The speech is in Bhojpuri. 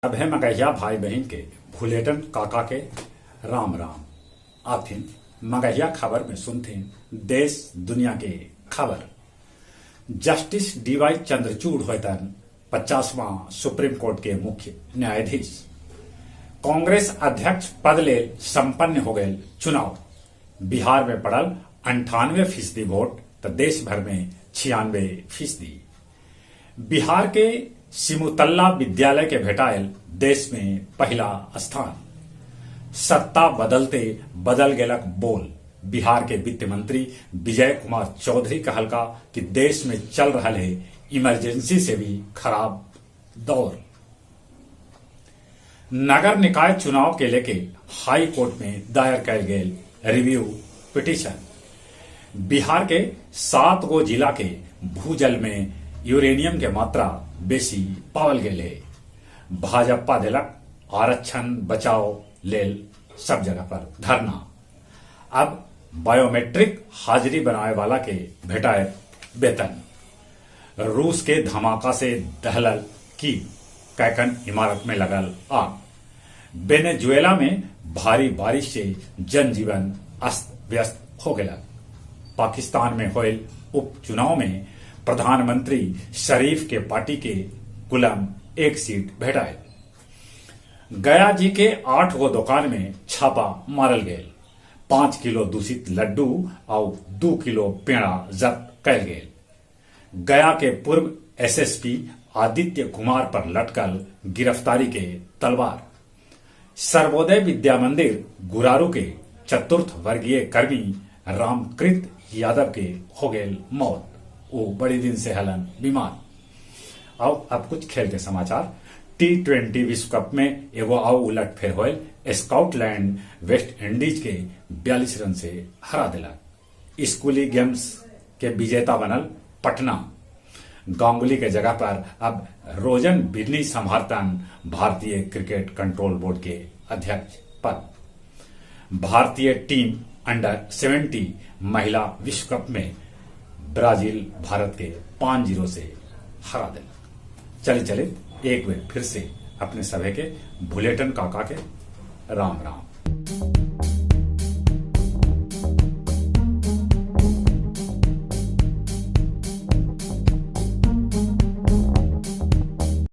अब है मगहिया भाई बहन के भुलेटन काका के राम राम। आथिन मगहिया खबर में सुनते देश दुनिया के खबर। जस्टिस डीवाई चंद्रचूड़ होतन 50वां सुप्रीम कोर्ट के मुख्य न्यायाधीश। कांग्रेस अध्यक्ष पद ले संपन्न हो गए चुनाव। बिहार में पड़ल 98% वोट तो देश भर में 96%। बिहार के सिमुतल्ला विद्यालय के भेटायल देश में पहला स्थान। सत्ता बदलते बदल गेलक बोल। बिहार के वित्त मंत्री विजय कुमार चौधरी कहलका कि देश में चल रहा है इमरजेंसी से भी खराब दौर। नगर निकाय चुनाव के लेके हाई कोर्ट में दायर कल गए रिव्यू पिटीशन। बिहार के 7 गो जिला के भूजल में यूरेनियम के मात्रा बेसी पावल गए है। भाजपा दिलक आरक्षण बचाओ लेल सब जगह पर धरना। अब बायोमेट्रिक हाजिरी बनाए वाला के भेटाए वेतन। रूस के धमाका से दहलल की कैकन इमारत में लगल आग। वेनेजुएला में भारी बारिश से जनजीवन अस्त व्यस्त हो गया। पाकिस्तान में हुए उपचुनाव में प्रधानमंत्री शरीफ के पार्टी के गुलाम एक सीट भेटाए। गया जी के 8 गो दुकान में छापा मारल गए। 5 किलो दूषित लड्डू और 2 किलो पेड़ा जब्त कल गए। गया के पूर्व एसएसपी आदित्य कुमार पर लटकल गिरफ्तारी के तलवार। सर्वोदय विद्या मंदिर गुरारू के चतुर्थ वर्गीय कर्मी रामकृत यादव के हो गए मौत। वो बड़े दिन से हलन बीमार। अब कुछ खेल के समाचार। T20 विश्व कप में एगो आओ उलट फेर होल। स्कॉटलैंड वेस्ट इंडीज के 42 रन से हरा दिला। स्कूली गेम्स के विजेता बनल पटना। गांगुली के जगह पर अब रोजन बिन्नी संभारतन भारतीय क्रिकेट कंट्रोल बोर्ड के अध्यक्ष पद। भारतीय टीम अंडर-70 महिला विश्व कप में ब्राजील भारत के 5-0 से हरा दिला। चले एक बार फिर से अपने सभी के भुलेटन काका के राम राम।